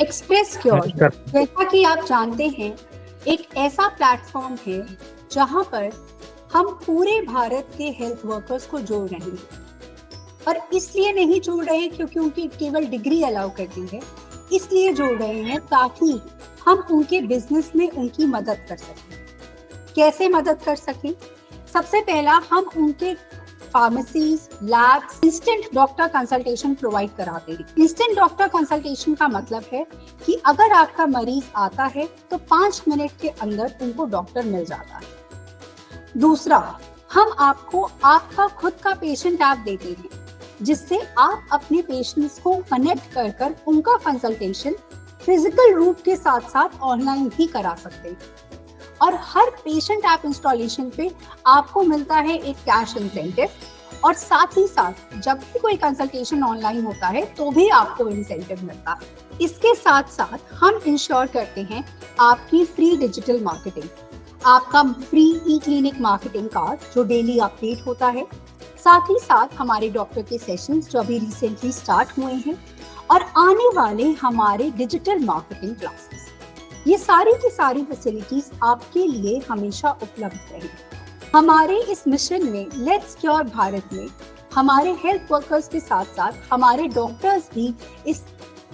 Express cure, नमस्कार। जैसा कि आप जानते हैं, एक ऐसा प्लेटफॉर्म है जहां पर हम पूरे भारत के हेल्थ वर्कर्स को जोड़ रहे हैं। और इसलिए नहीं जोड़ रहे क्योंकि उनकी केवल डिग्री अलाउ करती है, इसलिए जोड़ रहे हैं ताकि हम उनके बिजनेस में उनकी मदद कर सकें। कैसे मदद कर सकें? सबसे पहला, हम उनके pharmacies, labs instant doctor consultation provide कराते हैं। इंस्टेंट डॉक्टर कंसल्टेशन का मतलब है कि अगर आपका मरीज आता है तो 5 मिनट के अंदर उनको डॉक्टर मिल जाता है। दूसरा, हम आपको आपका खुद का पेशेंट ऐप देते हैं जिससे आप अपने पेशेंट्स को कनेक्ट कर उनका कंसल्टेशन फिजिकल रूप के साथ साथ ऑनलाइन भी करा सकते हैं। और हर पेशेंट ऐप इंस्टॉलेशन पे आपको मिलता है एक कैश इंसेंटिव, और साथ ही साथ जब भी कोई कंसल्टेशन ऑनलाइन होता है तो भी आपको इंसेंटिव मिलता है। इसके साथ साथ हम इंश्योर करते हैं आपकी फ्री डिजिटल मार्केटिंग, आपका फ्री ई क्लिनिक मार्केटिंग कार्ड जो डेली अपडेट होता है, साथ ही साथ हमारे डॉक्टर के सेशंस जो अभी रिसेंटली स्टार्ट हुए हैं, और आने वाले हमारे डिजिटल मार्केटिंग क्लासेस। ये सारी की सारी फैसिलिटीज आपके लिए हमेशा उपलब्ध रहेंगी। हमारे इस मिशन में लेट्स क्योर भारत में हमारे हेल्थ वर्कर्स के साथ साथ हमारे डॉक्टर्स भी इस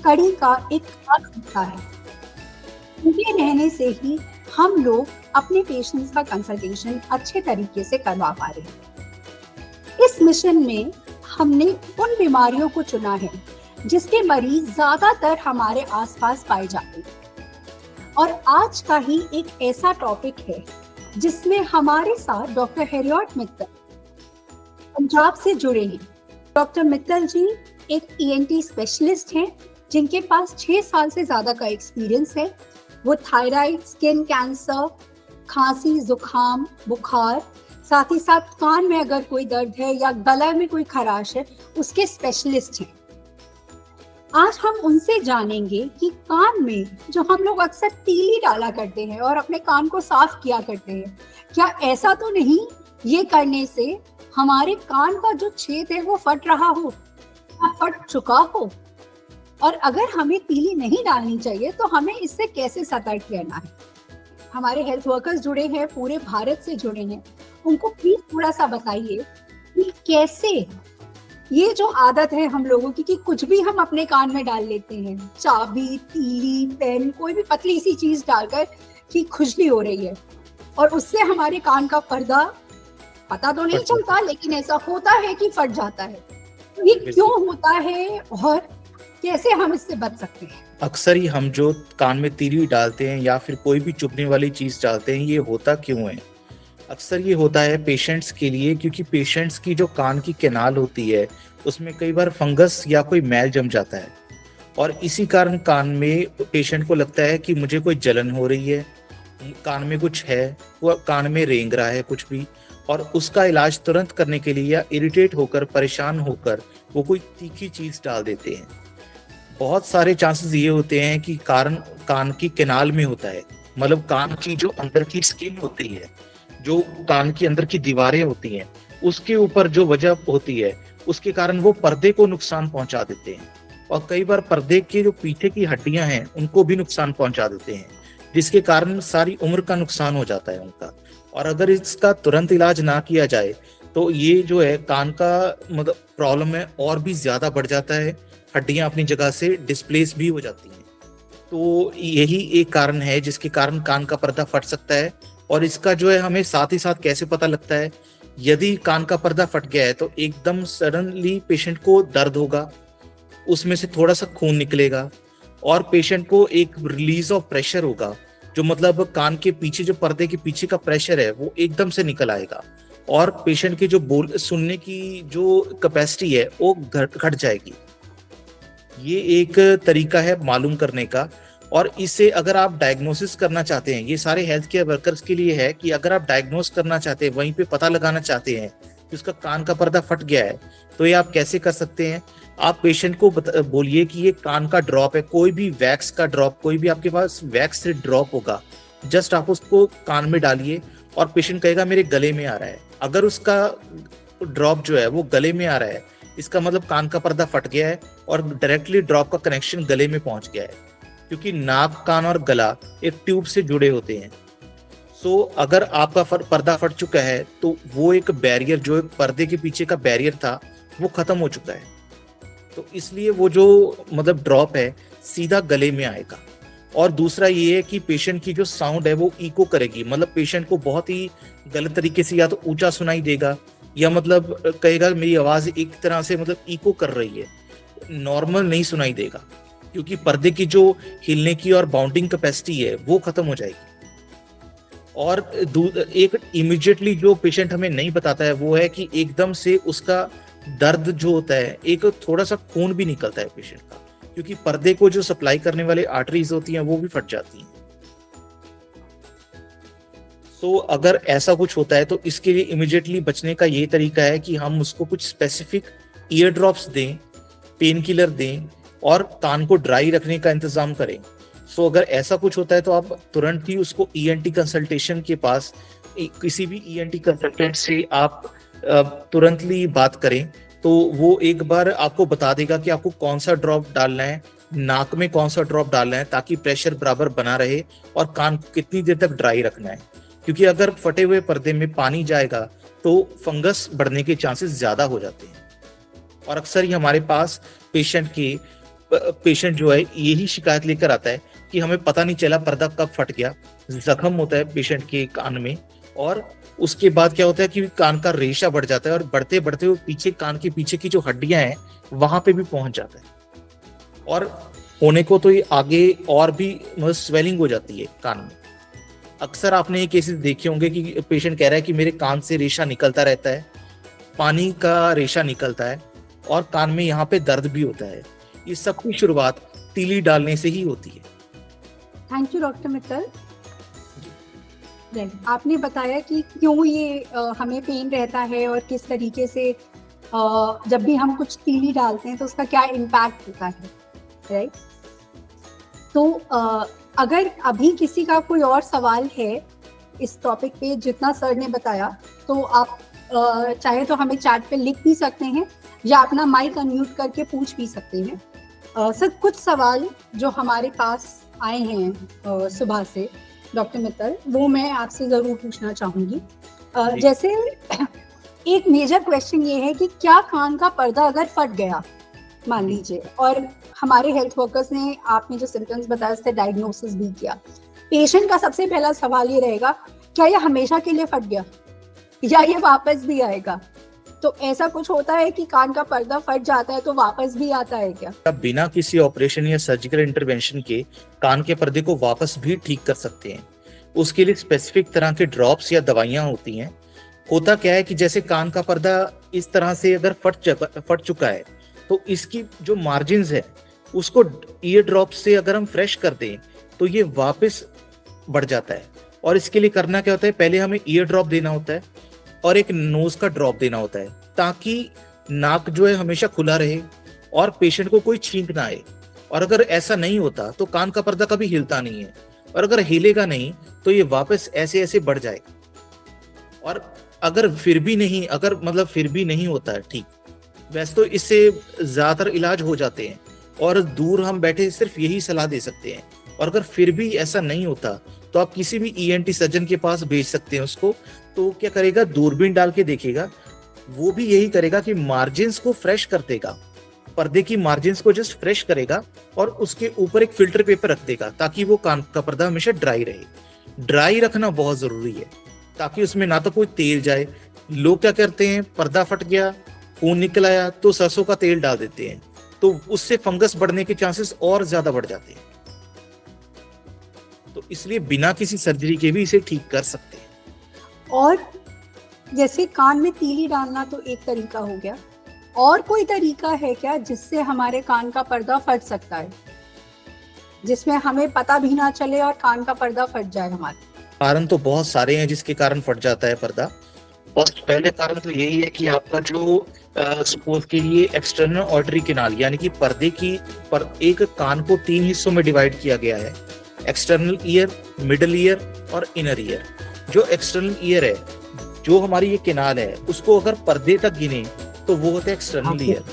कड़ी का एक भाग हिस्सा है। उनके रहने से ही हम लोग अपने पेशेंट्स का कंसल्टेशन अच्छे तरीके से करवा पा रहे हैं। इस मिशन में हमने उन बीमारियों को चुना है जिसके मरीज ज्यादातर हमारे आसपास पाए जाते हैं। और आज का ही एक ऐसा टॉपिक है जिसमें हमारे साथ डॉक्टर हेरियट मित्तल पंजाब से जुड़े हैं। डॉक्टर मित्तल जी एक ईएनटी स्पेशलिस्ट हैं जिनके पास 6 साल से ज्यादा का एक्सपीरियंस है। वो थायराइड, स्किन कैंसर, खांसी, जुकाम, बुखार, साथ ही साथ कान में अगर कोई दर्द है या गला में कोई खराश है उसके स्पेशलिस्ट हैं। आज हम उनसे जानेंगे कि कान में जो हम लोग अक्सर तीली डाला करते हैं और अपने कान को साफ किया करते हैं, क्या ऐसा तो नहीं ये करने से हमारे कान का जो छेद है वो फट रहा हो या फट चुका हो? और अगर हमें तीली नहीं डालनी चाहिए तो हमें इससे कैसे सतर्क रहना है? हमारे हेल्थ वर्कर्स जुड़े हैं, पूरे भारत से जुड़े हैं, उनको प्लीज थोड़ा सा बताइए कि कैसे ये जो आदत है हम लोगों की कि कुछ भी हम अपने कान में डाल लेते हैं, चाबी, तीली, पेन, कोई भी पतली सी चीज डालकर कि खुजली हो रही है और उससे हमारे कान का पर्दा पता तो नहीं चलता लेकिन ऐसा होता है कि फट जाता है। तो ये क्यों होता है और कैसे हम इससे बच सकते हैं? अक्सर ही हम जो कान में तीली डालते हैं या फिर कोई भी चुभने वाली चीज डालते हैं, ये होता क्यों है? अक्सर ये होता है पेशेंट्स के लिए, क्योंकि पेशेंट्स की जो कान की कैनाल होती है उसमें कई बार फंगस या कोई मैल जम जाता है, और इसी कारण कान में पेशेंट को लगता है कि मुझे कोई जलन हो रही है, कान में कुछ है, वो कान में रेंग रहा है कुछ भी, और उसका इलाज तुरंत करने के लिए या इरिटेट होकर, परेशान होकर वो कोई तीखी चीज डाल देते हैं। बहुत सारे चांसेस ये होते हैं कि कारण कान की कैनाल में होता है, मतलब कान की जो अंदर की स्किन होती है, जो कान की अंदर की दीवारें होती हैं, उसके ऊपर जो वजह होती है उसके कारण वो पर्दे को नुकसान पहुंचा देते हैं, और कई बार पर्दे के जो पीछे की हड्डियां हैं उनको भी नुकसान पहुंचा देते हैं, जिसके कारण सारी उम्र का नुकसान हो जाता है उनका। और अगर इसका तुरंत इलाज ना किया जाए तो ये जो है कान का मतलब प्रॉब्लम है और भी ज्यादा बढ़ जाता है, हड्डियां अपनी जगह से डिस्प्लेस भी हो जाती हैं। तो यही एक कारण है जिसके कारण कान का पर्दा फट सकता है। और इसका जो है हमें साथ ही साथ कैसे पता लगता है? यदि कान का पर्दा फट गया है तो एकदम सडनली पेशेंट को दर्द होगा, उसमें से थोड़ा सा खून निकलेगा, और पेशेंट को एक रिलीज ऑफ प्रेशर होगा, जो मतलब कान के पीछे जो पर्दे के पीछे का प्रेशर है वो एकदम से निकल आएगा, और पेशेंट की जो सुनने की जो कैपेसिटी है वो घट जाएगी। ये एक तरीका है मालूम करने का। और इससे अगर आप डायग्नोसिस करना चाहते हैं, ये सारे हेल्थ केयर वर्कर्स के लिए है कि अगर आप डायग्नोस करना चाहते हैं, वहीं पे पता लगाना चाहते हैं कि उसका कान का पर्दा फट गया है, तो ये आप कैसे कर सकते हैं? आप पेशेंट को बोलिए कि ये कान का ड्रॉप है, कोई भी वैक्स का ड्रॉप, कोई भी आपके पास वैक्स से ड्रॉप होगा, जस्ट आप उसको कान में डालिए और पेशेंट कहेगा मेरे गले में आ रहा है। अगर उसका ड्रॉप जो है वो गले में आ रहा है, इसका मतलब कान का पर्दा फट गया है और डायरेक्टली ड्रॉप का कनेक्शन गले में पहुंच गया है। क्योंकि नाक, कान और गला एक ट्यूब से जुड़े होते हैं। सो अगर आपका पर्दा फट चुका है तो वो एक बैरियर, जो एक पर्दे के पीछे का बैरियर था, वो खत्म हो चुका है। तो इसलिए वो जो मतलब ड्रॉप है सीधा गले में आएगा। और दूसरा ये है कि पेशेंट की जो साउंड है वो इको करेगी, मतलब पेशेंट को बहुत ही गलत तरीके से या तो ऊंचा सुनाई देगा या मतलब कहेगा मेरी आवाज एक तरह से मतलब इको कर रही है, नॉर्मल नहीं सुनाई देगा, क्योंकि पर्दे की जो हिलने की और बाउंडिंग कैपेसिटी है वो खत्म हो जाएगी। और एक इमीडिएटली जो पेशेंट हमें नहीं बताता है वो है कि एकदम से उसका दर्द जो होता है, एक थोड़ा सा खून भी निकलता है पेशेंट का, क्योंकि पर्दे को जो सप्लाई करने वाले आर्टरीज होती हैं वो भी फट जाती हैं। सो अगर ऐसा कुछ होता है तो इसके लिए इमीडिएटली बचने का ये तरीका है कि हम उसको कुछ स्पेसिफिक ईयर ड्रॉप्स दें, पेन किलर दें और कान को ड्राई रखने का इंतजाम करें। सो अगर ऐसा कुछ होता है तो आप तुरंत ही उसको ईएनटी कंसल्टेशन के पास किसी भी ईएनटी कंसल्टेंट से आप तुरंत ही बात करें, तो वो एक बार आपको बता देगा कि आपको कौन सा ड्रॉप डालना है, नाक में कौन सा ड्रॉप डालना है, ताकि प्रेशर बराबर बना रहे, और कान को कितनी देर तक ड्राई रखना है। क्योंकि अगर फटे हुए पर्दे में पानी जाएगा तो फंगस बढ़ने के चांसेस ज्यादा हो जाते हैं। और अक्सर ही हमारे पास पेशेंट जो है यही शिकायत लेकर आता है कि हमें पता नहीं चला पर्दा कब फट गया। जख्म होता है पेशेंट के कान में, और उसके बाद क्या होता है कि कान का रेशा बढ़ जाता है, और बढ़ते बढ़ते वो पीछे कान के पीछे की जो हड्डियां हैं वहां पे भी पहुंच जाता है, और होने को तो ये आगे और भी मतलब स्वेलिंग हो जाती है कान में। अक्सर आपने ये केसेस देखे होंगे कि पेशेंट कह रहा है कि मेरे कान से रेशा निकलता रहता है, पानी का रेशा निकलता है, और कान में यहाँ पे दर्द भी होता है। ये सब की शुरुआत तीली डालने से ही होती है। Thank you doctor Mittal. आपने बताया कि क्यों ये हमें पेन रहता है और किस तरीके से जब भी हम कुछ तीली डालते हैं तो उसका क्या इम्पैक्ट होता है, राइट। तो अगर अभी किसी का कोई और सवाल है इस टॉपिक पे जितना सर ने बताया, तो आप चाहे तो हमें चैट पे लिख भी सकते हैं या अपना माइक अनम्यूट करके पूछ भी सकते हैं। सर, कुछ सवाल जो हमारे पास आए हैं सुबह से डॉक्टर मित्तल, वो मैं आपसे जरूर पूछना चाहूंगी। जैसे एक मेजर क्वेश्चन ये है कि क्या कान का पर्दा अगर फट गया मान लीजिए, और हमारे हेल्थ वर्कर्स ने आपने जो सिम्टम्स बताया उससे डायग्नोसिस भी किया, पेशेंट का सबसे पहला सवाल ये रहेगा क्या ये हमेशा के लिए फट गया या ये वापस भी आएगा। तो ऐसा कुछ होता है कि कान का पर्दा फट जाता है तो वापस भी आता है क्या? बिना किसी ऑपरेशन या सर्जिकल इंटरवेंशन के कान के पर्दे को वापस भी ठीक कर सकते हैं। उसके लिए स्पेसिफिक तरह के ड्रॉप्स या दवाइयां होती हैं। होता क्या है कि जैसे कान का पर्दा इस तरह से अगर फट चुका है तो इसकी जो मार्जिन्स है उसको ईयर ड्रॉप से अगर हम फ्रेश कर दें तो ये वापस बढ़ जाता है। और इसके लिए करना क्या होता है, पहले हमें ईयर ड्रॉप देना होता है और एक नोज का ड्रॉप देना होता है, ताकि नाक जो है हमेशा खुला रहे और पेशेंट को कोई छींक ना आए। और अगर ऐसा नहीं होता तो कान का पर्दा कभी हिलता नहीं है, और अगर हिलेगा नहीं तो ये वापस ऐसे ऐसे बढ़ जाएगा। और अगर फिर भी नहीं होता है ठीक, वैसे तो इससे ज्यादातर इलाज हो जाते हैं और दूर हम बैठे सिर्फ यही सलाह दे सकते हैं। और अगर फिर भी ऐसा नहीं होता तो आप किसी भी ईएनटी सर्जन के पास भेज सकते हैं उसको। तो क्या करेगा, दूरबीन डाल के देखेगा, वो भी यही करेगा कि मार्जिन्स को फ्रेश कर देगा, पर्दे की मार्जिन्स को जस्ट फ्रेश करेगा और उसके ऊपर एक फिल्टर पेपर रख देगा ताकि वो कान का पर्दा हमेशा ड्राई रहे। ड्राई रखना बहुत जरूरी है ताकि उसमें ना तो कोई तेल जाए। लोग क्या करते हैं, पर्दा फट गया, खून निकल आया तो सरसों का तेल डाल देते हैं, तो उससे फंगस बढ़ने के चांसेस और ज्यादा बढ़ जाते हैं। तो इसलिए बिना किसी सर्जरी के भी इसे ठीक कर सकते हैं। और जैसे कान में तीली डालना तो एक तरीका हो गया, और कोई तरीका है क्या जिससे हमारे कान का पर्दा फट सकता है, जिसमें हमें पता भी ना चले और कान का पर्दा फट जाए हमारे? कारण तो बहुत सारे हैं जिसके कारण फट जाता है पर्दा। और पहले कारण तो यही है कि आपका जो सपोज के लिए एक्सटर्नल ऑर्टरी कैनाल, यानी कि पर्दे की एक कान को 3 हिस्सों में डिवाइड किया गया है, एक्सटर्नल ईयर, मिडल ईयर और इनर ईयर। जो एक्सटर्नल ईयर है, जो हमारी ये कैनाल है, उसको अगर पर्दे तक गिने तो वो होता है एक्सटर्नल ईयर।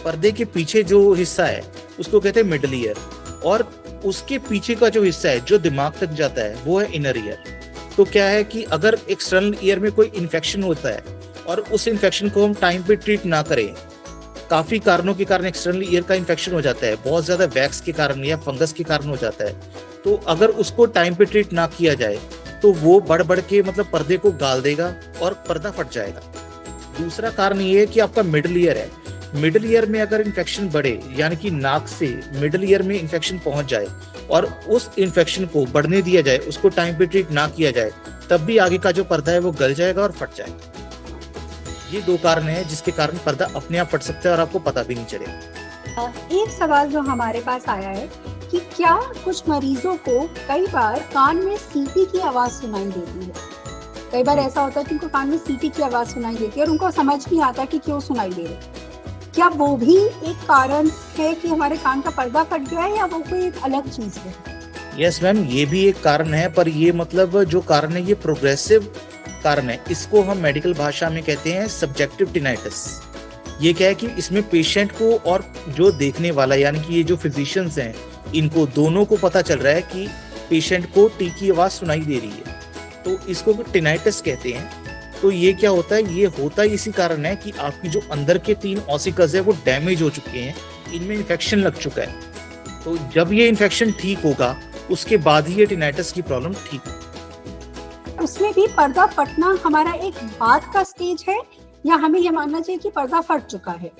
पर्दे के पीछे जो हिस्सा है उसको कहते हैं मिडल ईयर, और उसके पीछे का जो हिस्सा है जो दिमाग तक जाता है वो है इनर ईयर। तो क्या है कि अगर एक्सटर्नल ईयर में कोई इन्फेक्शन होता है और उस इन्फेक्शन को हम टाइम पे ट्रीट ना करें, काफी कारणों के कारण एक्सटर्नल ईयर का इन्फेक्शन हो जाता है, बहुत ज्यादा वैक्स के कारण या फंगस के कारण हो जाता है, तो अगर उसको टाइम पे ट्रीट ना किया जाए तो वो बढ़ बढ़ के मतलब पर्दे को गाल देगा और पर्दा फट जाएगा। दूसरा कारण ये है कि आपका मिडल ईयर है, मिडल ईयर में अगर इन्फेक्शन बढ़े यानी कि नाक से मिडल ईयर में इन्फेक्शन पहुंच जाए और उस इन्फेक्शन को बढ़ने दिया जाए, उसको टाइम पे ट्रीट ना किया जाए, तब भी आगे का जो पर्दा है वो गल जाएगा और फट जाएगा। ये दो कारण हैं जिसके कारण पर्दा अपने आप फट सकता है और आपको पता भी नहीं चलेगा। एक सवाल जो हमारे पास आया है कि क्या कुछ मरीजों को कई बार कान में सीटी की आवाज सुनाई देती है। कई बार ऐसा होता है कि उनको कान में सीटी की आवाज सुनाई देती है और उनको समझ नहीं आता कि क्यों सुनाई दे रही। क्या वो भी एक कारण है कि हमारे कान का पर्दा फट गया है या वो कोई एक अलग चीज है? यस मैम, ये भी एक कारण है, पर ये मतलब जो कारण है ये प्रोग्रेसिव कारण है। इसको हम मेडिकल भाषा में कहते हैं सब्जेक्टिव टिनाइटिस। ये क्या है कि इसमें पेशेंट को और जो देखने वाला यानी कि ये जो फिजिशियंस हैं इनको दोनों को पता चल रहा है कि पेशेंट को टी की आवाज सुनाई दे रही है, तो इसको टिनाइटिस कहते हैं। तो ये क्या होता है, ये होता ही इसी कारण है कि आपकी जो अंदर के 3 ऑसिकल्स है वो डैमेज हो चुके हैं, इनमें इन्फेक्शन लग चुका है। तो जब ये इन्फेक्शन ठीक होगा उसके बाद ही ये टिनाइटिस की प्रॉब्लम ठीक होगी। उसमें भी पर्दा फटना हमारा एक बाद का स्टेज है या हमें ये मानना चाहिए कि पर्दा फट चुका है?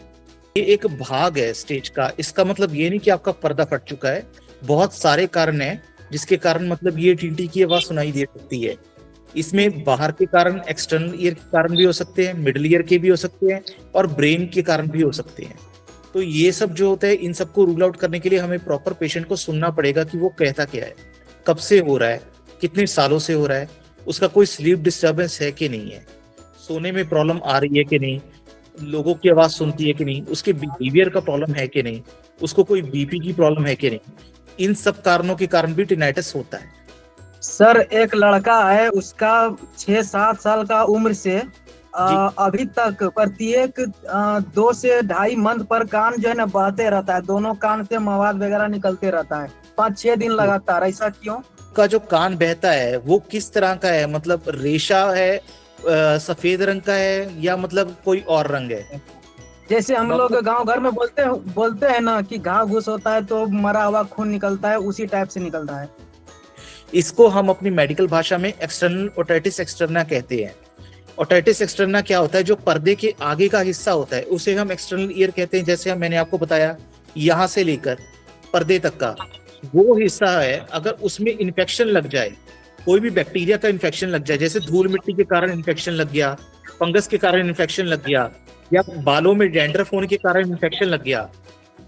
ये एक भाग है स्टेज का। इसका मतलब ये नहीं कि आपका पर्दा फट चुका है, बहुत सारे कारण हैं जिसके कारण मतलब ये टीटी की आवाज सुनाई दे सकती है। इसमें बाहर के कारण, एक्सटर्नल ईयर के कारण भी हो सकते हैं, मिडल ईयर के भी हो सकते हैं और ब्रेन के कारण भी हो सकते हैं। तो ये सब जो होता है, इन सबको रूल आउट करने के लिए हमें प्रॉपर पेशेंट को सुनना पड़ेगा कि वो कहता क्या है, कब से हो रहा है, कितने सालों से हो रहा है, उसका कोई स्लीप डिस्टर्बेंस है कि नहीं है, सोने में प्रॉब्लम आ रही है कि नहीं, लोगों की आवाज सुनती है कि नहीं, उसके बिहेवियर का प्रॉब्लम है कि नहीं, उसको कोई बीपी की प्रॉब्लम है कि नहीं। इन सब कारणों के कारण भी टिनाइटिस होता है। सर, एक लड़का है, उसका 6-7 साल का उम्र से अभी तक प्रत्येक 2 से 2.5 मंथ पर कान जो है ना बहते रहता है, दोनों कान से मवाद वगैरह निकलते रहता है 5-6 दिन लगातार। ऐसा क्यों? का जो कान बहता है वो किस तरह का है, मतलब रेशा है, सफेद रंग का है या मतलब कोई और रंग है? जैसे हम लोग गांव घर में बोलते हैं ना कि घाव घुस होता है तो मरा हुआ खून निकलता है, उसी टाइप से निकल रहा है। इसको हम अपनी मेडिकल भाषा में एक्सटर्नल ओटाइटिस एक्सटर्ना कहते हैं। ओटाइटिस एक्सटर्ना क्या होता है, जो पर्दे के आगे का हिस्सा होता है उसे हम एक्सटर्नल ईयर कहते हैं। जैसे मैंने आपको बताया, यहाँ से लेकर पर्दे तक का वो हिस्सा है, अगर उसमें इन्फेक्शन लग जाए, कोई भी बैक्टीरिया का इन्फेक्शन लग जाए, जैसे धूल मिट्टी के कारण इन्फेक्शन लग गया, फंगस के कारण इन्फेक्शन लग गया या बालों में डैंड्रफ होने के कारण इन्फेक्शन लग गया,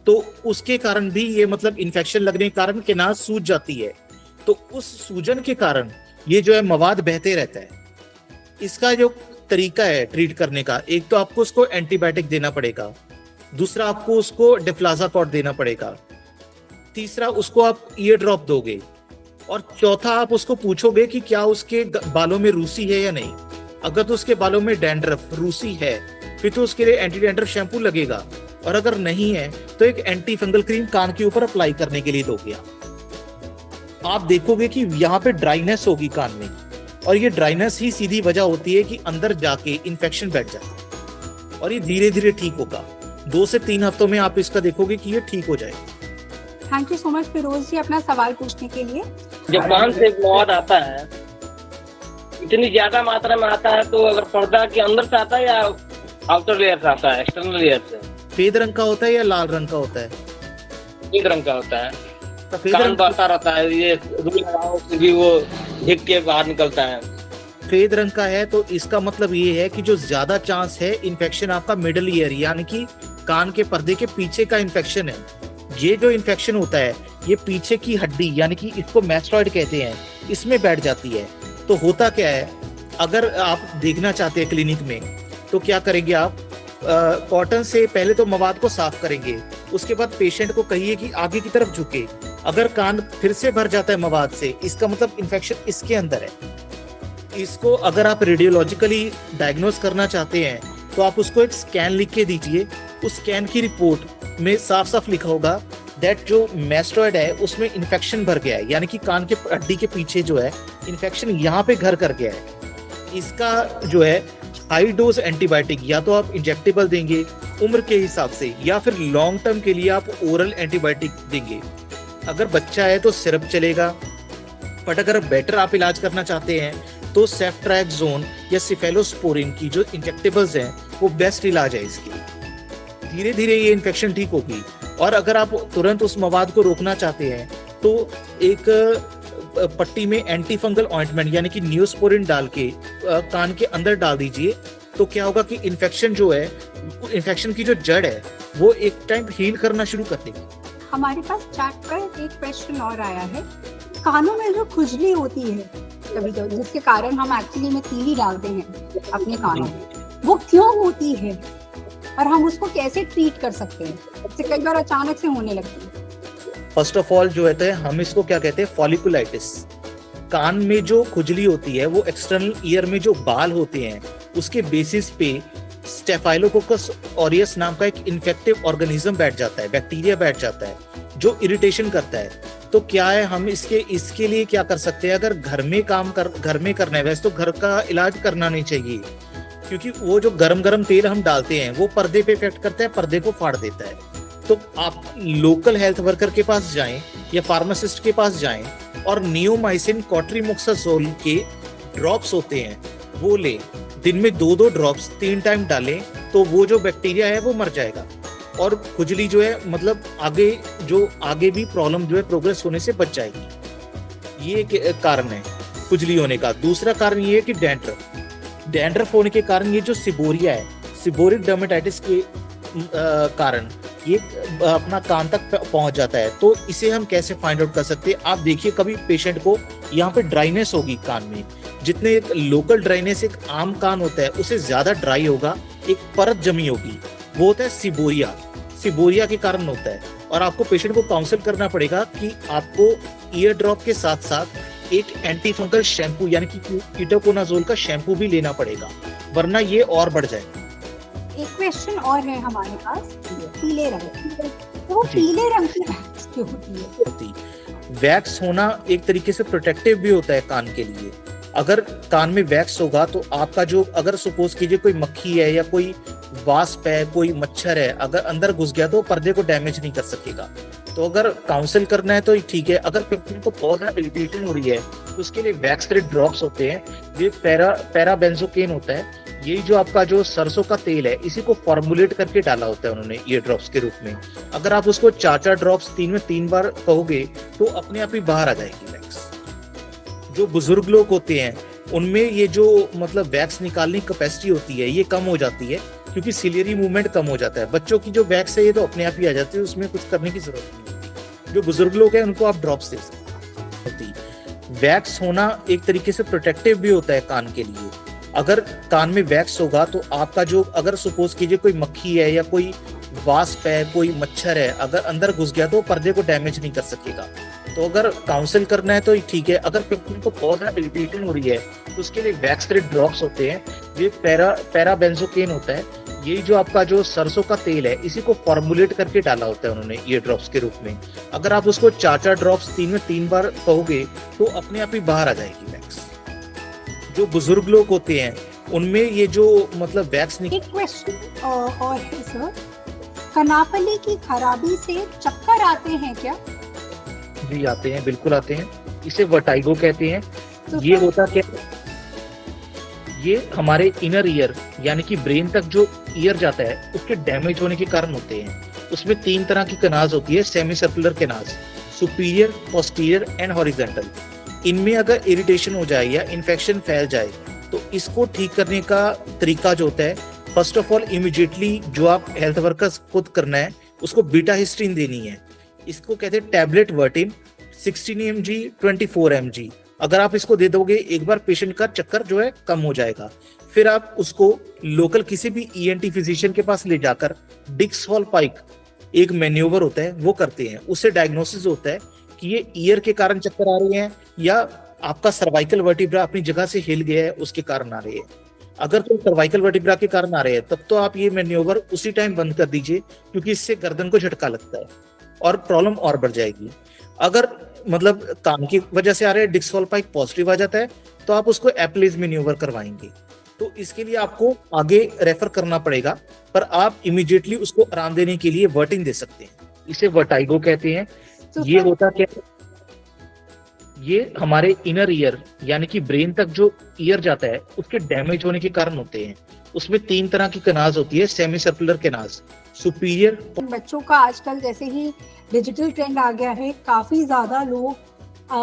तो उसके कारण भी ये मतलब इन्फेक्शन लगने के कारण किनार सूज जाती है। तो उस सूजन के कारण ये जो है मवाद बहते रहता है। इसका जो तरीका है ट्रीट करने का, एक तो आपको उसको एंटीबायोटिक देना पड़ेगा, दूसरा आपको उसको डिफ्लाजाकॉर्ड देना पड़ेगा, तीसरा उसको आप ईयर ड्रॉप दोगे और चौथा आप उसको पूछोगे कि क्या उसके बालों में रूसी है या नहीं। अगर तो उसके बालों में डैंड्रफ रूसी है फिर तो उसके लिए एंटी डैंड्रफ शैम्पू लगेगा, और अगर नहीं है तो एक एंटी फंगल क्रीम कान के ऊपर अप्लाई करने के लिए दोगे। आप देखोगे कि यहाँ पे ड्राइनेस होगी कान में, और ये ड्राइनेस ही सीधी वजह होती है कि अंदर जाके इन्फेक्शन बैठ जाता है और ये धीरे धीरे ठीक होगा। 2 से 3 हफ्तों में आप इसका देखोगे कि ये ठीक हो जाएगा। Thank you so much Firoz ji अपना सवाल पूछने के लिए। जब कान से मवाद आता है, इतनी ज्यादा मात्रा में आता है, तो अगर पर्दा के अंदर से आता है या आउटर लेयर से आता है, एक्सटर्नल लेयर से? सफेद रंग का होता है या लाल रंग का होता है? सफेद रंग का होता है। सफेद कान रंग बहता रहता है, ये रुई लगाओ फिर भी वो ढीक के बाहर निकलता है। सफेद रंग का है तो इसका मतलब ये है कि जो ज्यादा चांस है इन्फेक्शन आपका मिडल ईयर यानी कि कान के पर्दे के पीछे का इन्फेक्शन है। ये जो इन्फेक्शन होता है ये पीछे की हड्डी यानी कि इसको मैस्टॉइड कहते हैं, इसमें बैठ जाती है। तो होता क्या है, अगर आप देखना चाहते हैं क्लिनिक में तो क्या करेंगे आप, कॉटन से पहले तो मवाद को साफ करेंगे, उसके बाद पेशेंट को कहिए कि आगे की तरफ झुके। अगर कान फिर से भर जाता है मवाद से, इसका मतलब इन्फेक्शन इसके अंदर है। इसको अगर आप रेडियोलॉजिकली डायग्नोस करना चाहते हैं तो आप उसको एक स्कैन लिख के दीजिए। उस स्कैन की रिपोर्ट में साफ साफ लिखा होगा दैट जो मैस्टोइड है उसमें इन्फेक्शन भर गया है, यानी कि कान के हड्डी के पीछे जो है इन्फेक्शन यहाँ पे घर कर गया है। इसका जो है हाई डोज एंटीबायोटिक या तो आप इंजेक्टेबल देंगे उम्र के हिसाब से, या फिर लॉन्ग टर्म के लिए आप ओरल एंटीबायोटिक देंगे। अगर बच्चा है तो सिरप चलेगा, बट अगर बेटर आप इलाज करना चाहते हैं तो सेफ्ट्रैक्सोन या सिफेलोस्पोरिन की जो इंजेक्टेबल्स हैं वो बेस्ट इलाज है इसकी। धीरे धीरे ये इन्फेक्शन ठीक होगी। और अगर आप तुरंत उस मवाद को रोकना चाहते हैं तो एक पट्टी में एंटी फंगल ऑइंटमेंट यानी कि न्यूरोस्पोरिन डाल के कान के अंदर डाल दीजिए। तो क्या होगा कि इन्फेक्शन जो है, इन्फेक्शन की जो जड़ है वो एक टाइम हील करना शुरू कर देगी। हमारे पास चैट पर एक क्वेश्चन और आया है, कानों में जो खुजली होती है कभी कभी, जिसके कारण हम एक्चुअली में तीली डालते हैं अपने कानों में, वो क्यों होती है और हम उसको कैसे ट्रीट कर सकते हैं? इससे कई बार अचानक से होने लगती है। फर्स्ट ऑफ ऑल जो है हम इसको क्या कहते हैं, फॉलिकुलाइटिस। कान में जो खुजली होती है वो एक्सटर्नल ईयर में जो बाल होते हैं उसके बेसिस पे स्टेफाइलोकोकस ऑरियस नाम का एक इन्फेक्टिव ऑर्गेनिज्म बैठ जाता है, बैक्टीरिया बैठ जाता है जो इरिटेशन करता है। तो क्या है, हम इसके लिए क्या कर सकते हैं? अगर घर में करना है, वैसे तो घर का इलाज करना नहीं चाहिए, क्योंकि वो जो गरम तेल हम डालते हैं वो पर्दे पे इफेक्ट करता है, पर्दे को फाड़ देता है। तो आप लोकल हेल्थ वर्कर के पास जाएं या फार्मासिस्ट के पास जाएं और नियोमाइसिन क्वाट्रीमोक्साजोल के ड्रॉप्स होते हैं वो लें। दिन में 2-2 ड्रॉप्स 3 टाइम डालें तो वो जो बैक्टीरिया है वो मर जाएगा और खुजली जो है मतलब आगे भी प्रॉब्लम जो है प्रोग्रेस होने से बच जाएगी। ये एक कारण है खुजली होने का। दूसरा कारण ये है कि डैंड्रफ होने के कारण ये जो सिबोरिया है, सिबोरिक डर्मेटाइटिस के कारण ये अपना कान तक पहुंच जाता है। तो इसे हम कैसे फाइंड आउट कर सकते हैं? आप देखिए, कभी पेशेंट को यहाँ पे ड्राइनेस होगी कान में, जितने एक लोकल ड्राइनेस एक आम कान होता है उससे ज्यादा ड्राई होगा, एक परत जमी होगी, वो होता है सिबोरिया के कारण होता है। और आपको पेशेंट को काउंसिल करना पड़ेगा कि आपको ईयर ड्रॉप के साथ साथ एक एंटी फंगल शैम्पू यानी कि कीटोकोनाजोल का शैम्पू भी लेना पड़ेगा, वरना ये और बढ़ जाएगा। एक क्वेश्चन और है हमारे पास, पीले रंग, तो पीले रंग की वैक्स क्यों होती है? वैक्स होना एक तरीके से प्रोटेक्टिव भी होता है कान के लिए। अगर कान में वैक्स होगा तो आपका जो, अगर सपोज कीजिए कोई मक्खी है या कोई वास्प है, कोई मच्छर है, अगर अंदर घुस गया तो पर्दे को डैमेज नहीं कर सकेगा। तो अगर काउंसिल करना है तो ठीक है। अगर पेशेंट को बहुत ज्यादा इरिटेशन हो रही है तो उसके लिए वैक्स फ्री ड्रॉप्स होते हैं, ये पैराबेंजोकेन होता है। ये जो आपका जो सरसों का तेल है इसी को फॉर्मुलेट करके डाला होता है उन्होंने ईयर ड्रॉप्स के रूप में। अगर आप उसको 4 ड्रॉप्स 3 में 3 बार कहोगे तो अपने आप ही बाहर आ जाएगी वैक्स। जो बुजुर्ग लोग होते हैं उनमें ये जो मतलब वैक्स निकालने की कैपेसिटी होती है ये कम हो जाती है, क्योंकि सिलियरी मूवमेंट कम हो जाता है। बच्चों की जो वैक्स है ये तो अपने आप ही आ जाती है, उसमें कुछ करने की जरूरत नहीं होती। जो बुजुर्ग लोग हैं उनको आप ड्रॉप्स दे सकते हैं। वैक्स होना एक तरीके से प्रोटेक्टिव भी होता है कान के लिए। अगर कान में वैक्स होगा तो आपका जो, अगर सपोज कीजिए कोई मक्खी है या कोई वास्प है, कोई मच्छर है, अगर अंदर घुस गया तो पर्दे को डैमेज नहीं कर सकेगा। तो अगर काउंसिल करना है तो ठीक है। अगर पेशेंट को बहुत ज्यादा इरिटेशन हो रही है तो उसके लिए वैक्स फ्री ड्रॉप्स होते हैं, ये पैराबेंजोकेन होता है। ये जो आपका जो सरसों का तेल है इसी को फॉर्मुलेट करके डाला होता है उन्होंने ईयर ड्रॉप्स के रूप में। अगर आप उसको 4 ड्रॉप्स 3 में 3 बार कहोगे तो अपने आप ही बाहर आ जाएगी वैक्स। जो बुजुर्ग लोग होते हैं उनमें ये जो मतलब वैक्स एक क्वेश्चन और है सर, कनापली की खराबी से चक्कर आते हैं क्या? भी आते हैं, बिल्कुल आते हैं। इसे वर्टाइगो कहते हैं। तो ये होता क्या, ये हमारे इनर ईयर यानी कि ब्रेन तक जो ईयर जाता है उसके डैमेज होने के कारण होते हैं। उसमें 3 तरह की कनाज होती है, semi circular canals, superior, posterior and horizontal. इनमें अगर इरिटेशन हो जाए या इन्फेक्शन फैल जाए तो इसको ठीक करने का तरीका जो होता है, फर्स्ट ऑफ ऑल इमीडिएटली जो आप हेल्थ वर्कर्स खुद करना है उसको बीटा हिस्ट्रीन देनी है। इसको कहते हैं टैबलेट वर्टिन, 16 mg 24 mg। अगर आप इसको दे दोगे एक बार पेशेंट का चक्कर जो है कम हो जाएगा। फिर आप उसको लोकल किसी भी ENT फिजिशियन के पास ले जाकर डिक्स-हॉल पाइक एक मैन्यूवर होता है वो करते हैं। उससे डायग्नोसिस होता है कि ये ईयर के कारण चक्कर आ रहे हैं या आपका सर्वाइकल वर्टिब्रा अपनी जगह से हिल गया है उसके कारण आ रहे हैं। अगर तो सर्वाइकल वर्टिब्रा के कारण आ रहे हैं तब तो आप ये मैन्यूवर उसी टाइम बंद कर दीजिए, क्योंकि इससे गर्दन को झटका लगता है और प्रॉब्लम और बढ़ जाएगी। अगर मतलब कान की वजह से आ रहा है, डिस्क्वालीफाई पॉजिटिव आ जाता है, तो आप उसको एप्लीज मैन्यूवर करवाएंगे। तो इसके लिए आपको आगे रेफर करना पड़ेगा, पर आप इमीडिएटली उसको आराम देने के लिए वर्टिंग दे सकते हैं। इसे वर्टाइगो कहते हैं। तो ये सर होता क्या है, ये हमारे इनर ईयर यानी कि ब्रेन तक जो ईयर जाता है उसके डैमेज होने के कारण होते हैं। उसमें 3 तरह की कैनाल्स होती है, सेमी सर्कुलर कैनाल्स, सुपीरियर। बच्चों का आजकल जैसे ही डिजिटल ट्रेंड आ गया है, काफी ज्यादा लोग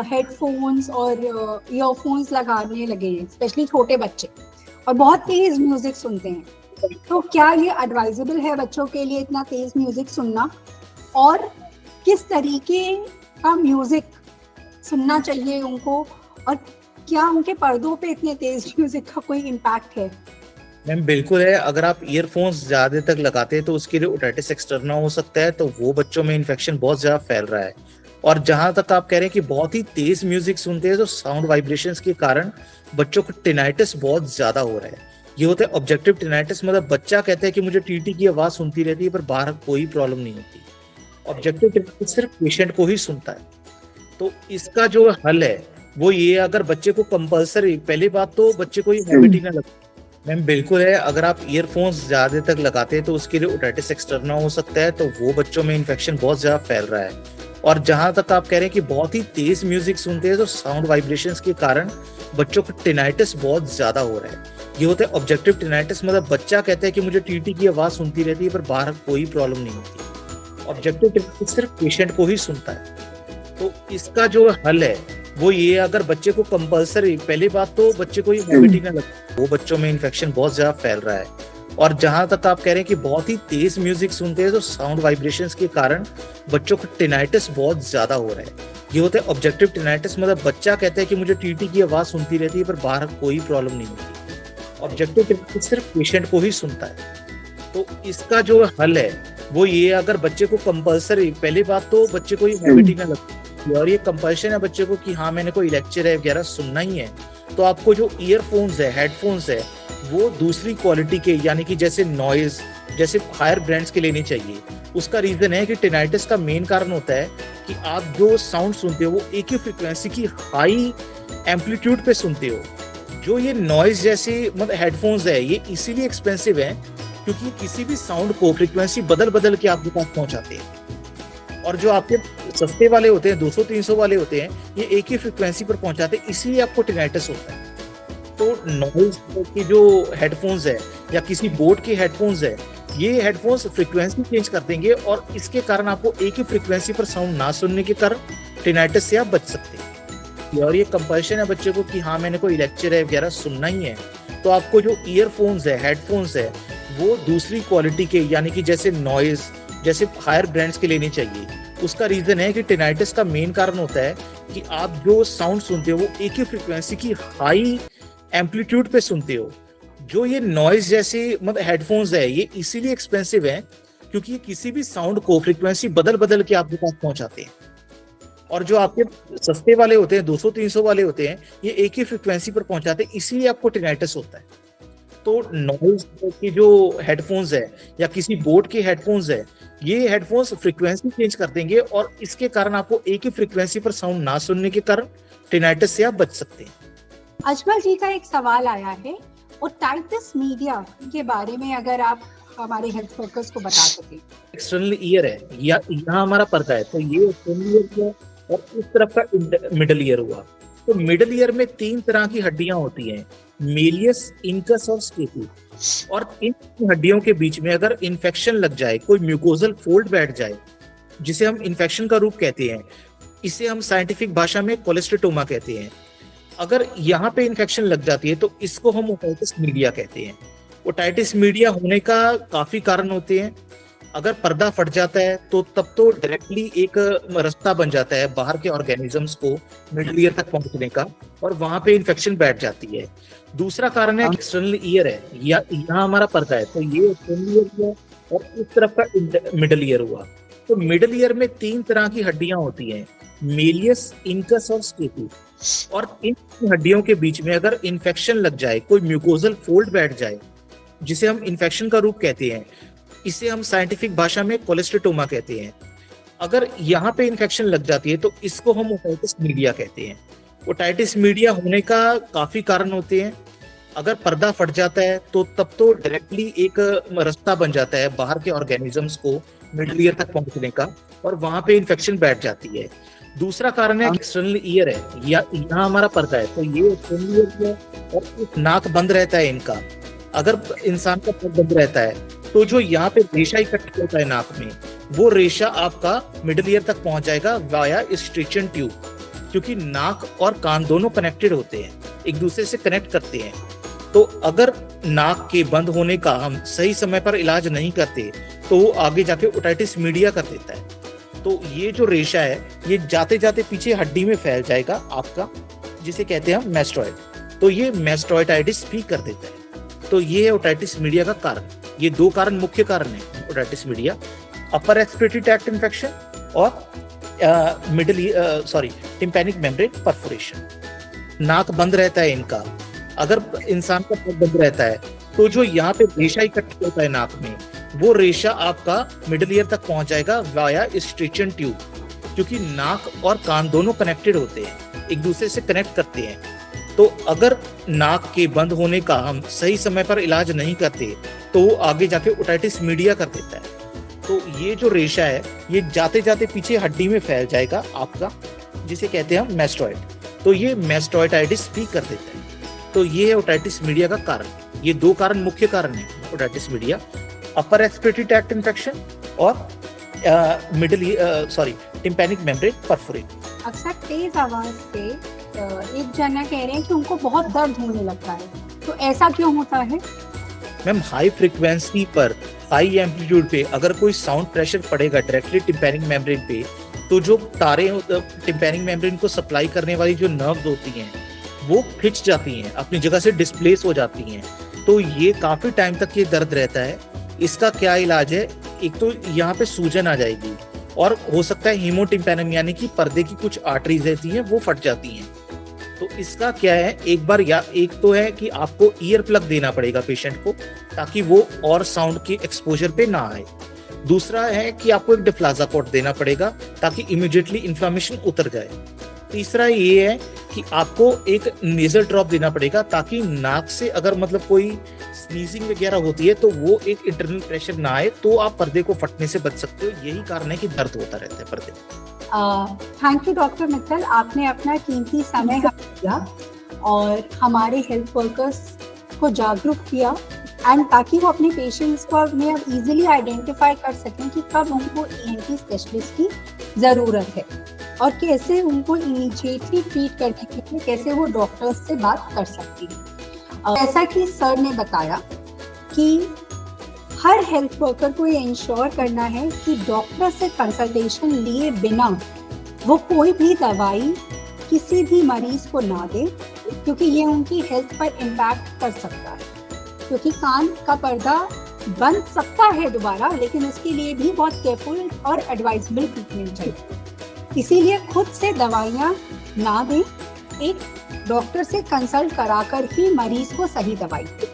हेडफोन्स और ईयरफोन्स लगाने लगे हैं, स्पेशली छोटे बच्चे, और बहुत तेज म्यूजिक सुनते हैं। तो क्या ये एडवाइजेबल है बच्चों के लिए इतना तेज म्यूजिक सुनना, और किस तरीके का म्यूजिक सुनना चाहिए उनको, और क्या उनके पर्दों पे इतने तेज म्यूजिक का कोई इम्पैक्ट है? मैम बिल्कुल है। अगर आप ईयरफोन्स ज्यादा तक लगाते हैं तो उसके लिए ओटाइटिस एक्सटर्ना हो सकता है, तो वो बच्चों में इन्फेक्शन बहुत ज्यादा फैल रहा है। और जहां तक आप कह रहे हैं कि बहुत ही तेज म्यूजिक सुनते हैं तो साउंड वाइब्रेशंस के कारण बच्चों को टिनाइटिस बहुत ज्यादा हो रहा है। ये होता है ऑब्जेक्टिव टिनाइटिस, मतलब बच्चा कहता है कि मुझे टीटी की आवाज सुनती रहती है पर बाहर कोई प्रॉब्लम नहीं होती। ऑब्जेक्टिव टिनाइटिस सिर्फ पेशेंट को ही सुनता है। तो इसका जो हल है वो ये, अगर बच्चे को कंपलसरी, पहली बात तो बच्चे को ये हैबिट ही ना लगे। मैम बिल्कुल है। अगर आप ईयरफोन्स ज्यादा तक लगाते हैं तो उसके लिए ओटाइटिस एक्सटर्ना हो सकता है, तो वो बच्चों में इन्फेक्शन बहुत ज्यादा फैल रहा है। और जहां तक आप कह रहे हैं कि बहुत ही तेज म्यूजिक सुनते हैं तो साउंड वाइब्रेशंस के कारण बच्चों को टिनाइटिस बहुत ज्यादा हो रहा है। ये होता है ऑब्जेक्टिव टिनाइटिस, मतलब बच्चा कहता है कि मुझे टीटी की आवाज सुनती रहती है पर बाहर कोई प्रॉब्लम नहीं होती। ऑब्जेक्टिव टिनाइटिस सिर्फ पेशेंट को ही सुनता है। तो इसका जो हल है वो ये, अगर बच्चे को कंपलसरी, पहली बात तो बच्चे को ये हैबिट ही ना लगे, वो बच्चों में इन्फेक्शन बहुत ज्यादा फैल रहा है। और जहां तक आप कह रहे हैं कि बहुत ही तेज म्यूजिक सुनते हैं तो साउंड वाइब्रेशंस के कारण बच्चों को टिनाइटिस बहुत ज्यादा हो रहा है। ये होता है ऑब्जेक्टिव टिनाइटिस, मतलब बच्चा कहता है कि मुझे टीटी की आवाज सुनती रहती है पर बाहर कोई प्रॉब्लम नहीं होती। ऑब्जेक्टिव टिनाइटिस सिर्फ पेशेंट को ही सुनता है। तो इसका जो हल है वो ये, अगर बच्चे को कंपलसरी, पहली बात तो बच्चे को ये हैबिट ही ना लगे और ये कंपल्शन है बच्चे को कि हाँ मैंने कोई लेक्चर है वगैरह सुनना ही है, तो आपको जो ईयरफोन्स है, हेडफोन्स है, वो दूसरी क्वालिटी के, यानी कि जैसे नॉइज, जैसे हायर ब्रांड्स के लेने चाहिए। उसका रीजन है कि टिनाइटिस का मेन कारण होता है कि आप जो साउंड सुनते हो वो एक ही फ्रिक्वेंसी की हाई एम्पलीट्यूड पे सुनते हो। जो ये नॉइज जैसे मतलब हेडफोन्स है, ये इसीलिए एक्सपेंसिव है क्योंकि किसी भी साउंड को फ्रिक्वेंसी बदल बदल के आपके पास पहुंचाते हैं। और जो आपके सस्ते वाले होते हैं, 200-300 वाले होते हैं, ये एक ही फ्रिक्वेंसी पर पहुंचाते हैं, इसलिए आपको टिनाइटिस होता है। तो नॉइज की जो हेडफोन्स है या किसी बोट के हेडफोन्स है, ये हेडफोन्स फ्रिक्वेंसी चेंज कर देंगे और इसके कारण आपको एक ही फ्रिक्वेंसी पर साउंड ना सुनने के कारण टिनाइटिस से आप बच सकते हैं। और ये कंपल्शन है बच्चे को कि हाँ मैंने कोई लेक्चर है वगैरह सुनना ही है, तो आपको जो ईयरफोन्स है, हेडफोन्स है, वो दूसरी क्वालिटी के, यानी कि जैसे नॉइज, जैसे हायर ब्रांड्स के लेने चाहिए। उसका रीजन है कि टिनाइटिस का मेन कारण होता है कि आप जो साउंड सुनते हो वो एक ही फ्रिक्वेंसी की हाई एम्पलीट्यूड पे सुनते हो। जो ये नॉइज जैसे मतलब हेडफोन्स है, ये इसीलिए एक्सपेंसिव है क्योंकि ये किसी भी साउंड को फ्रिक्वेंसी बदल बदल के आपके पास पहुंचाते हैं। और जो आपके सस्ते वाले होते हैं, 200-300 वाले होते हैं, ये एक ही फ्रिक्वेंसी पर पहुंचाते हैं, इसीलिए आपको टिनाइटिस होता है। तो नॉइज की जो हेडफोन्स है या किसी बोट के हेडफोन्स है, ये हेडफोन्स फ्रीक्वेंसी चेंज कर देंगे और इसके कारण आपको एक ही फ्रीक्वेंसी पर साउंड ना सुनने के कारण टिनाइटिस से आप बच सकते हैं। अजमल जी का एक सवाल आया है ओटाइटिस मीडिया के बारे में, अगर आप हमारे हेल्थ वर्कर्स को बता सकें। एक्सटर्नल ईयर है, यहाँ हमारा पर्दा है, तो ये एक्सटर्नल ईयर हुआ और इस तरफ का मिडल ईयर हुआ। तो मिडल ईयर में 3 तरह की हड्डियां होती हैं, मेलियस, इनकस और स्टेपी। और इन हड्डियों के बीच में अगर इन्फेक्शन लग जाए, कोई म्यूकोजल फोल्ड बैठ जाए, जिसे हम इन्फेक्शन का रूप कहते हैं, इसे हम साइंटिफिक भाषा में कोलेस्ट्रोमा कहते हैं। अगर यहाँ पे इन्फेक्शन लग जाती है तो इसको हम ओटाइटिस मीडिया कहते हैं। ओटाइटिस मीडिया होने का काफी कारण होते हैं। अगर पर्दा फट जाता है तो तब तो डायरेक्टली एक रास्ता बन जाता है बाहर के ऑर्गेनिजम्स को मिडल ईयर तक पहुंचने का, और वहां पे इन्फेक्शन बैठ जाती है। दूसरा कारण है एक्सटर्नल ईयर है, यहाँ हमारा पर्दा है, तो ये एक्सटर्नल ईयर हुआ और इस तरफ का मिडल ईयर हुआ। तो मिडल ईयर में 3 तरह की हड्डियां होती हैं, मेलियस, इनकस और स्टेपी। और इन हड्डियों के बीच में अगर इन्फेक्शन लग जाए, कोई म्यूकोजल फोल्ड बैठ जाए, जिसे हम इन्फेक्शन का रूप कहते हैं, इसे हम साइंटिफिक भाषा में कोलेस्ट्रोमा कहते हैं। अगर यहाँ पे इन्फेक्शन लग जाती है तो इसको हम ओटाइटिस मीडिया कहते हैं। ओटाइटिस मीडिया होने का काफी कारण होते हैं। अगर पर्दा फट जाता है तो तब तो डायरेक्टली एक रास्ता बन जाता है बाहर के ऑर्गेनिजम्स को मिडल ईयर तक पहुंचने का, और वहां पे इन्फेक्शन बैठ जाती है। दूसरा कारण है एक्सटर्नल ईयर है, या यहाँ हमारा पर्दा है तो ये एक्सटर्नल ईयर है, और नाक बंद रहता है इनका। अगर इंसान का पेट बंद रहता है तो जो यहाँ पे रेशा इकट्ठा होता है नाक में, वो रेशा आपका मिडल ईयर तक पहुंच जाएगा वाया स्ट्रिचन ट्यूब, क्योंकि नाक और कान दोनों कनेक्टेड होते हैं, एक दूसरे से कनेक्ट करते हैं। तो अगर नाक के बंद होने का हम सही समय पर इलाज नहीं करते तो वो आगे जाके ओटाइटिस मीडिया कर देता है। तो ये जो रेशा है ये जाते जाते पीछे हड्डी में फैल जाएगा आपका, जिसे कहते हैं हम मैस्टॉइड। तो ये मैस्टॉइटाइटिस भी कर देता है। तो ये है ओटाइटिस मीडिया का कारण। ये दो कारण मुख्य कारण है otitis media, upper respiratory tract infection और टिम्पैनिक मेम्ब्रेन परफोरेशन। नाक बंद रहता है इनका। अगर इंसान का पेट बंद रहता है तो जो यहाँ पे रेशा इकट्ठा होता है नाक में, वो रेशा आपका मिडल ईयर तक पहुंच जाएगा वाया स्ट्रिचन ट्यूब, क्योंकि नाक और कान दोनों कनेक्टेड होते हैं, एक दूसरे से कनेक्ट करते हैं। तो अगर नाक के बंद होने का हम सही समय पर इलाज नहीं करते तो वो आगे जाके ओटाइटिस मीडिया कर देता है। तो ये जो रेशा है ये जाते जाते पीछे हड्डी में फैल जाएगा आपका, जिसे कहते हैं हम मैस्टॉइड। तो ये मैस्टॉइटाइटिस भी कर देता है। तो ये है ओटाइटिस मीडिया का कारण। ये दो कारण मुख्य कारण है otitis media, upper respiratory tract infection और टिम्पैनिक मेम्ब्रेन परफोरेशन। अक्सर तेज आवाज से एक जना कह रहे हैं कि उनको बहुत दर्द होने लगता है, तो ऐसा क्यों होता है? मैम, हाई फ्रीक्वेंसी पर, हाई एम्पलीट्यूड पे अगर कोई साउंड प्रेशर पड़ेगा डायरेक्टली टिम्पैनिक मेम्ब्रेन पे, तो जो तारे टिम्पैनिक मेम्ब्रेन को सप्लाई करने वाली जो नर्व्स होती हैं वो खिंच जाती हैं, अपनी जगह से डिस्प्लेस हो जाती हैं। तो ये काफी टाइम तक ये दर्द रहता है। इसका क्या इलाज है? एक तो यहाँ पे सूजन आ जाएगी, और हो सकता है हीमोटिम्पैनम, यानी कि पर्दे की कुछ आर्टरीज रहती हैं वो फट जाती हैं। तो इसका क्या है, एक बार या एक तो है कि आपको ईयर प्लग देना पड़ेगा पेशेंट को, ताकि वो और साउंड के एक्सपोजर पे ना आए। दूसरा है कि आपको एक डिफ्लाजाकोट देना पड़ेगा ताकि इमीडिएटली इन्फ्लेमेशन उतर जाए। तीसरा ये है कि आपको एक नेजल ड्रॉप देना पड़ेगा, ताकि नाक से अगर मतलब कोई स्नीजिंग वगैरह होती है तो वो एक इंटरनल प्रेशर ना आए, तो आप पर्दे को फटने से बच सकते हो। यही कारण है कि दर्द होता रहता है पर्दे में। थैंक यू डॉक्टर मित्तल, आपने अपना कीमती समय हमें दिया और हमारे हेल्थ वर्कर्स को जागरूक किया, एंड ताकि वो अपने पेशेंट्स को अब इजीली आइडेंटिफाई कर सकें कि कब उनको ENT स्पेशलिस्ट की ज़रूरत है और कैसे उनको इमीडिएटली ट्रीट करने के लिए कैसे वो डॉक्टर्स से बात कर सकती हैं। जैसा कि सर ने बताया कि हर हेल्थ वर्कर को ये इंश्योर करना है कि डॉक्टर से कंसल्टेशन लिए बिना वो कोई भी दवाई किसी भी मरीज को ना दे, क्योंकि ये उनकी हेल्थ पर इम्पैक्ट कर सकता है। क्योंकि कान का पर्दा बन सकता है दोबारा, लेकिन उसके लिए भी बहुत केयरफुल और एडवाइजेबल ट्रीटमेंट चाहिए। इसीलिए खुद से दवाइयाँ ना दें, एक डॉक्टर से कंसल्ट कराकर ही मरीज को सही दवाई दें।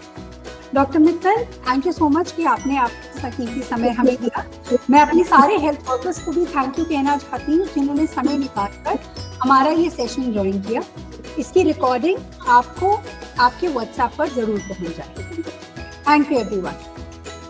Doctor Mittal, thank you so much कि आपने आपका कीमती समय हमें दिया। मैं अपने सारे हेल्थ वर्कर्स को भी थैंक यू कहना चाहती हूँ जिन्होंने समय निकालकर हमारा ये सेशन ज्वाइन किया। इसकी रिकॉर्डिंग आपको आपके व्हाट्सएप पर जरूर पहुँच जाएगी। Thank you everyone.